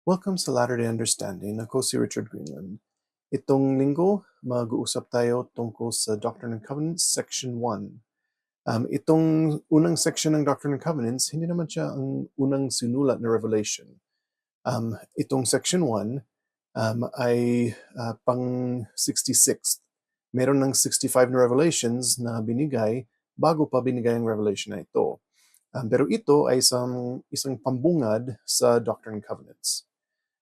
Welcome sa Latter-day Understanding. Ako si Richard Greenland. Itong linggo, mag-uusap tayo tungkol sa Doctrine and Covenants, Section 1. Itong unang section ng Doctrine and Covenants, hindi naman siya ang unang sinulat na revelation. Itong Section 1 ay pang 66. Meron ng 65 na revelations na binigay bago pa binigay ang revelation na ito. Pero ito ay isang pambungad sa Doctrine and Covenants.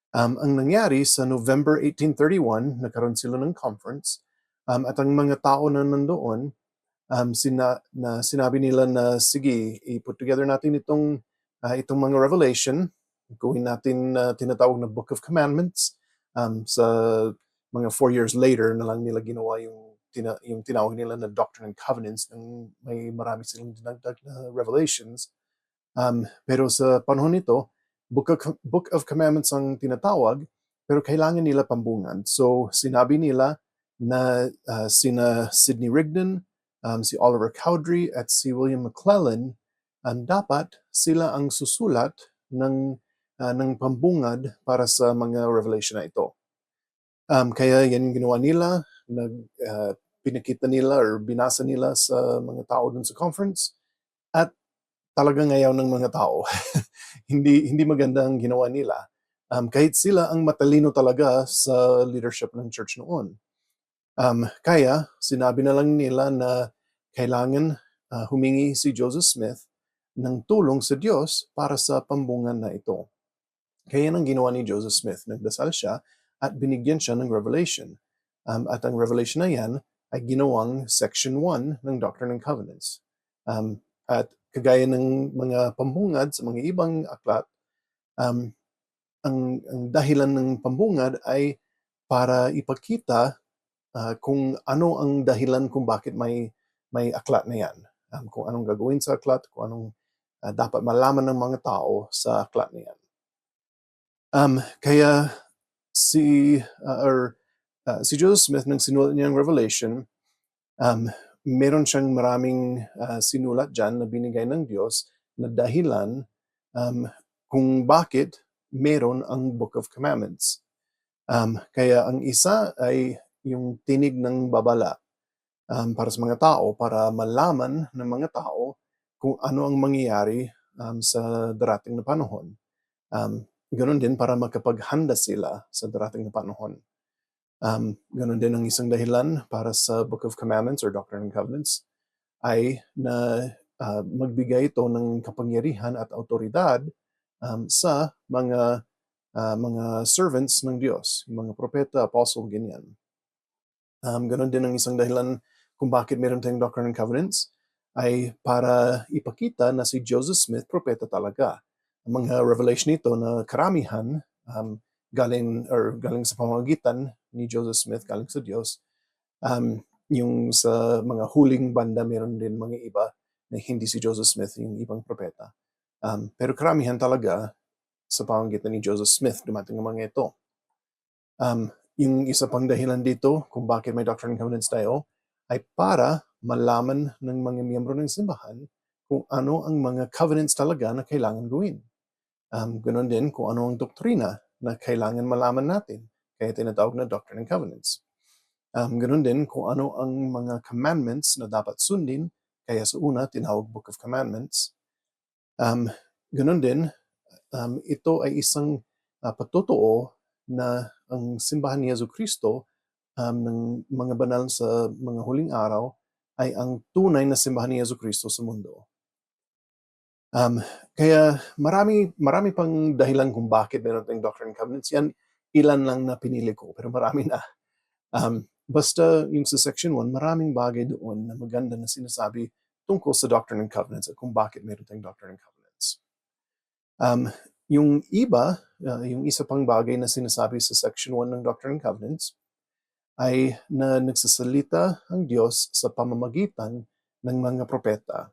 Ang nangyari sa November 1831, nagkaroon sila ng conference, at ang mga tao na nandoon, sinabi nila na sige, i-put together natin itong mga revelation, gawin natin tinatawag na Book of Commandments. Sa mga 4 years later na lang nila ginawa yung tinawag nila na Doctrine and Covenants, nang may marami silang dinagdag na revelations. Pero sa panahon nito, Book of Commandments ang tinatawag, pero kailangan nila pambungan. So sinabi nila na sina Sidney Rigdon, si Oliver Cowdery at si William McClellan, dapat sila ang susulat ng pambungad para sa mga revelation na ito. Kaya yan yung ginawa nila, pinakita nila or binasa nila sa mga tao dun sa conference, at talagang ayaw ng mga tao. hindi maganda ang ginawa nila. Kahit sila ang matalino talaga sa leadership ng church noon. Kaya sinabi na lang nila na kailangan humingi si Joseph Smith ng tulong sa Diyos para sa pambungan na ito. Kaya ang ginawa ni Joseph Smith, nagdasal siya at binigyan siya ng revelation. At ang revelation na yan ay ginawang Section 1 ng Doctrine and Covenants. At kagaya ng mga pambungad sa mga ibang aklat, ang dahilan ng pambungad ay para ipakita kung ano ang dahilan kung bakit may aklat na yan. Kung anong gagawin sa aklat, kung anong dapat malaman ng mga tao sa aklat na yan. Kaya si Joseph Smith, nang sinulat niya ang Revelation, meron siyang maraming sinulat dyan na binigay ng Diyos na dahilan kung bakit meron ang Book of Commandments. Kaya ang isa ay yung tinig ng babala para sa mga tao, para malaman ng mga tao kung ano ang mangyayari sa darating na panahon. Ganon din para makapaghanda sila sa darating na panahon. Ganon din ang isang dahilan para sa Book of Commandments or Doctrine and Covenants ay na magbigay ito ng kapangyarihan at autoridad sa mga servants ng Diyos, mga propeta, apostle, ganyan. Ganon din ang isang dahilan kung bakit meron tayong Doctrine and Covenants ay para ipakita na si Joseph Smith propeta talaga. Ang mga revelation nito na karamihan galing sa pamamagitan ni Joseph Smith, galing sa Diyos. Yung sa mga huling banda, meron din mga iba na hindi si Joseph Smith, yung ibang propeta. Pero karamihan talaga sa pamamagitan ni Joseph Smith, dumating ang mga ito. Yung isa pang dahilan dito kung bakit may Doctrine and Covenants tayo ay para malaman ng mga miyembro ng simbahan kung ano ang mga covenants talaga na kailangan gawin. Ganon din kung ano ang doktrina na kailangan malaman natin, kaya tinatawag na Doctrine and Covenants. Ganon din kung ano ang mga commandments na dapat sundin, kaya sa una tinawag Book of Commandments. Ganon din, ito ay isang patutuo na ang simbahan ni Jesucristo ng mga banal sa mga huling araw ay ang tunay na simbahan ni Jesucristo sa mundo. Kaya marami pang dahilan kung bakit meron tayong Doctrine and Covenants. Yan, ilan lang na pinili ko, pero marami na. Basta yung sa Section 1, maraming bagay doon na maganda na sinasabi tungkol sa Doctrine and Covenants at kung bakit meron tayong Doctrine and Covenants. Yung iba, yung isa pang bagay na sinasabi sa Section 1 ng Doctrine and Covenants ay na nagsasalita ang Diyos sa pamamagitan ng mga propeta.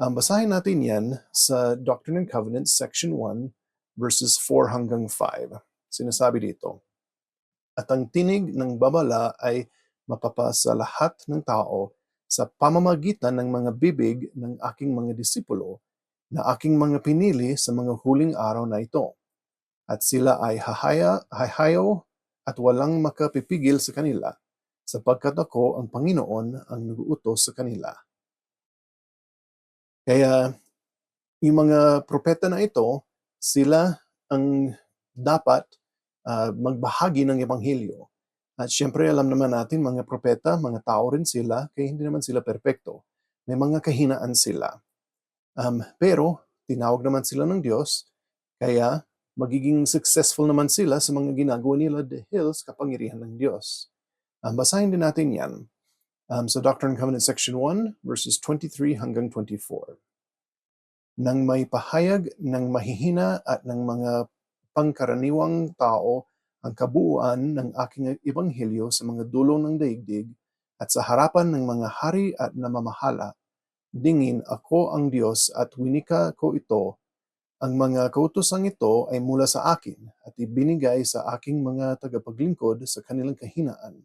Basahin natin yan sa Doctrine and Covenants, Section 1, verses 4 hanggang 5. Sinasabi dito, "At ang tinig ng babala ay mapapasa lahat ng tao sa pamamagitan ng mga bibig ng aking mga disipulo na aking mga pinili sa mga huling araw na ito. at sila ay hahayaw at walang makapipigil sa kanila, sapagkat ako ang Panginoon ang nag-uutos sa kanila. Kaya yung mga propeta na ito, sila ang dapat magbahagi ng ebanghelyo. At syempre alam naman natin mga propeta, mga tao rin sila, kaya hindi naman sila perpekto. May mga kahinaan sila. Pero tinawag naman sila ng Diyos, kaya magiging successful naman sila sa mga ginagawa nila dahil sa kapangyarihan ng Diyos. Basahin din natin yan sa Doctrine and Covenants section 1, verses 23 hanggang 24. Nang may pahayag ng mahihina at ng mga pangkaraniwang tao ang kabuuan ng aking ebanghelyo sa mga dulo ng daigdig at sa harapan ng mga hari at namamahala, dingin ako ang Diyos at winika ko ito. Ang mga kautosang ito ay mula sa akin at ibinigay sa aking mga tagapaglingkod sa kanilang kahinaan,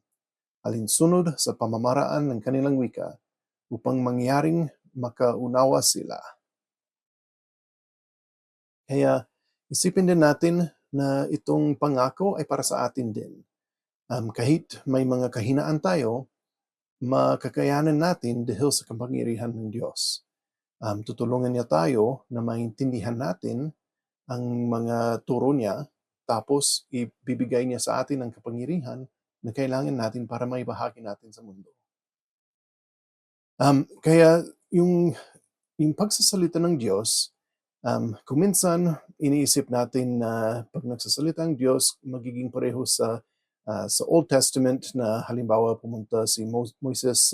alinsunod sa pamamaraan ng kanilang wika, upang mangyaring makaunawa sila. Kaya isipin din natin na itong pangako ay para sa atin din. Kahit may mga kahinaan tayo, makakayanan natin dahil sa kapangyarihan ng Diyos. Tutulungan niya tayo na maintindihan natin ang mga turo niya, tapos ibibigay niya sa atin ang kapangyarihan na kailangan natin para maibahagi natin sa mundo. Kaya yung pagsasalita ng Diyos, kung minsan iniisip natin na pag nagsasalita ang Diyos, magiging pareho sa Old Testament na halimbawa pumunta si Moises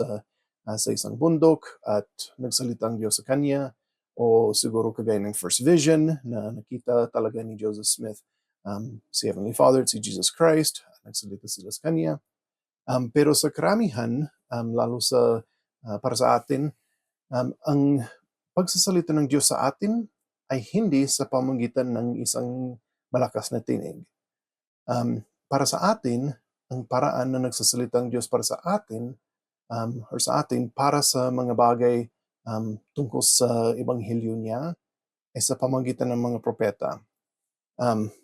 sa isang bundok at nagsalita ang Diyos sa kanya, o siguro kagaya ng first vision na nakita talaga ni Joseph Smith, si Heavenly Father at si Jesus Christ, nagsalita sila sa kanya. Pero sa karamihan, lalo sa para sa atin, ang pagsasalita ng Diyos sa atin ay hindi sa pamamagitan ng isang malakas na tinig. Para sa atin, ang paraan na nagsasalita ang Diyos para sa atin or sa atin para sa mga bagay tungkol sa ebanghelyo niya ay sa pamamagitan ng mga propeta.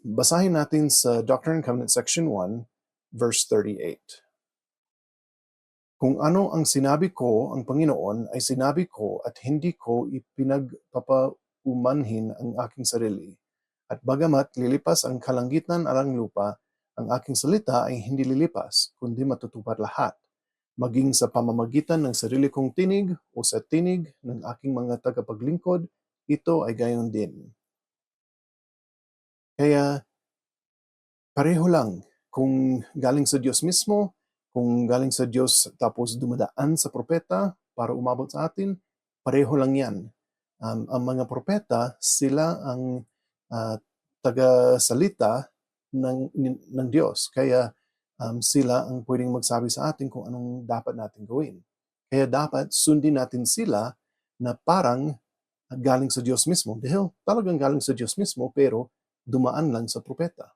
Basahin natin sa Doctrine and Covenants section 1, verse 38. Kung ano ang sinabi ko ang Panginoon ay sinabi ko at hindi ko ipinagpapaumanhin ang aking sarili. At bagamat lilipas ang kalangitan at ang lupa, ang aking salita ay hindi lilipas, kundi matutupad lahat, maging sa pamamagitan ng sarili kong tinig o sa tinig ng aking mga tagapaglingkod, ito ay gayon din. Kaya pareho lang kung galing sa Diyos mismo, kung galing sa Diyos tapos dumadaan sa propeta para umabot sa atin, pareho lang yan. Ang mga propeta, sila ang taga-salita ng Diyos. Kaya sila ang pwedeng magsabi sa atin kung anong dapat natin gawin. Kaya dapat sundin natin sila na parang galing sa Diyos mismo. Dahil talagang galing sa Diyos mismo, pero dumaan lang sa propeta.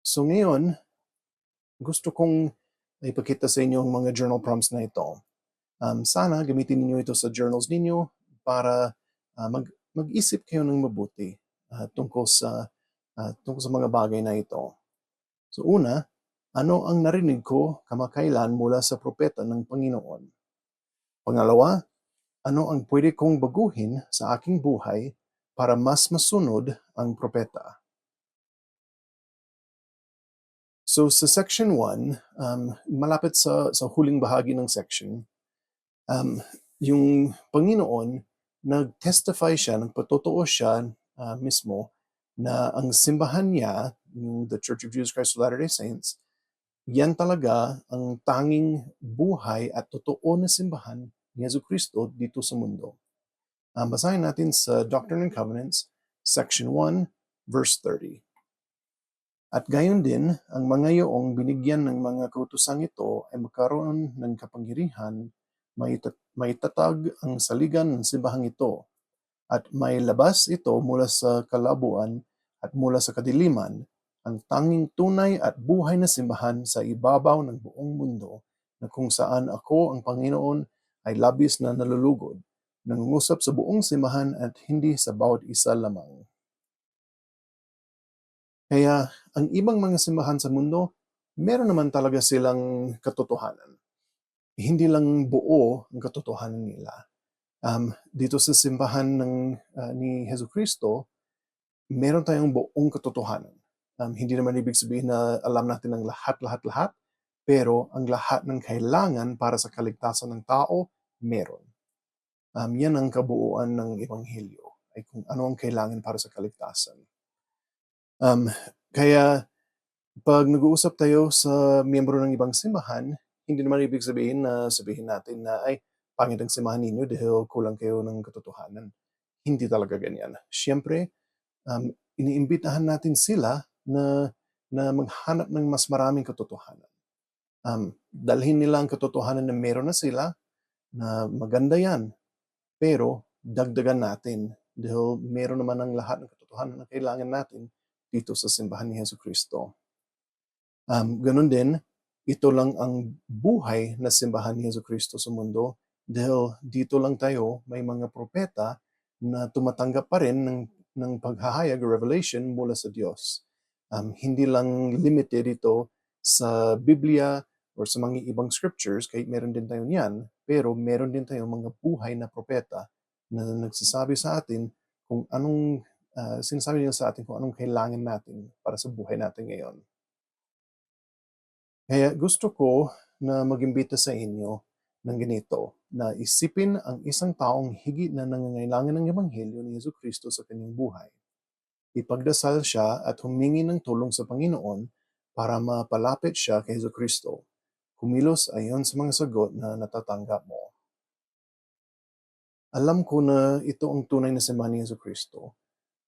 So ngayon, gusto kong ipakita sa inyo ang mga journal prompts na ito. Sana gamitin niyo ito sa journals ninyo para mag-isip kayo ng mabuti tungkol sa mga bagay na ito. So una, ano ang narinig ko kamakailan mula sa propeta ng Panginoon? Pangalawa, ano ang pwede kong baguhin sa aking buhay para mas masunod ang propeta? So sa section 1, malapit sa huling bahagi ng section, yung Panginoon, nag-testify siya, nagpatotoo siya mismo na ang simbahan niya, yung The Church of Jesus Christ of Latter-day Saints, yan talaga ang tanging buhay at totoo na simbahan ni Yesu Cristo dito sa mundo. Basahin natin sa Doctrine and Covenants, section 1, verse 30. At gayon din, ang mga iyong binigyan ng mga kautosang ito ay magkaroon ng kapangyarihan, maitatag ang saligan ng simbahang ito, at may labas ito mula sa kalabuan at mula sa kadiliman, ang tanging tunay at buhay na simbahan sa ibabaw ng buong mundo, na kung saan ako, ang Panginoon, ay labis na nalulugod, nangungusap sa buong simbahan at hindi sa bawat isa lamang. Kaya ang ibang mga simbahan sa mundo, meron naman talaga silang katotohanan. Hindi lang buo ang katotohanan nila. Dito sa simbahan ni Jesucristo, meron tayong buong katotohanan. Hindi naman ibig sabihin na alam natin ang lahat-lahat-lahat, pero ang lahat ng kailangan para sa kaligtasan ng tao, meron. Yan ang kabuuan ng Ebanghelyo, ay kung ano ang kailangan para sa kaligtasan. Kaya pag nag-uusap tayo sa miyembro ng ibang simbahan, hindi naman ibig sabihin na sabihin natin na, ay, pangit ang simbahan ninyo dahil kulang kayo ng katotohanan. Hindi talaga ganyan. Siyempre, iniimbitahan natin sila na maghanap ng mas maraming katotohanan. Dalhin nila ang katotohanan na meron na sila, na maganda yan, pero dagdagan natin dahil meron naman ang lahat ng katotohanan na kailangan natin dito sa simbahan ni Jesucristo. Ganun din, ito lang ang buhay na simbahan ni Jesucristo sa mundo dahil dito lang tayo may mga propeta na tumatanggap pa rin ng paghahayag o revelation mula sa Diyos. Hindi lang limited ito sa Biblia or sa mga ibang scriptures, kahit meron din tayo niyan, pero meron din tayong mga buhay na propeta na nagsasabi sa atin kung anong, sinasabi nila sa atin kung anong kailangan natin para sa buhay natin ngayon. Kaya gusto ko na mag-imbita sa inyo ng ganito, na isipin ang isang taong higit na nangangailangan ng Ebanghelyo ni Jesucristo sa kanyang buhay. Ipagdasal siya at humingi ng tulong sa Panginoon para mapalapit siya kay Jesucristo. Kumilos ayon sa mga sagot na natatanggap mo. Alam ko na ito ang tunay na simbahan ni Jesucristo.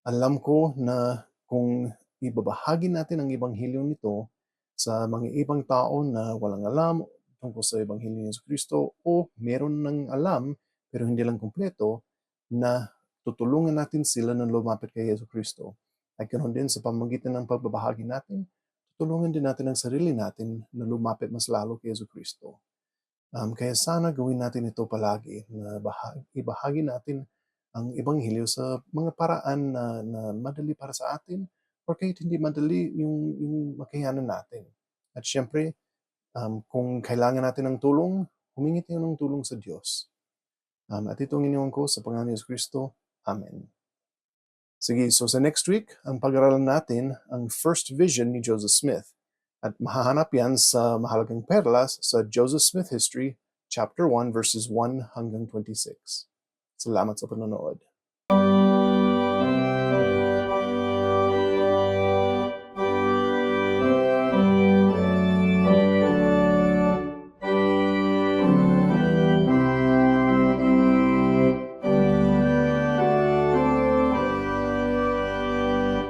Alam ko na kung ibabahagi natin ang Ebanghelyo nito sa mga ibang tao na walang alam tungkol sa Ebanghelyo ni Jesucristo o meron ng alam pero hindi lang kumpleto, na tutulungan natin sila na lumapit kay Jesucristo. At ganoon din sa pamamagitan ng pagbabahagi natin, tutulungan din natin ang sarili natin na lumapit mas lalo kay Jesucristo. Kaya sana gawin natin ito palagi, na ibahagi natin ang Ebanghelyo sa mga paraan na madali para sa atin or kahit hindi madali yung makayanan natin. At syempre, kung kailangan natin ng tulong, humingi tayo ng tulong sa Diyos. At itong iniwan ko sa pangalan ni Jesucristo. Amen. Sige, so sa next week, ang pag-aralan natin ang first vision ni Joseph Smith. At mahahanap yan sa mahalagang perlas sa Joseph Smith History, Chapter 1, verses 1 hanggang 26. Salamat sa panonood.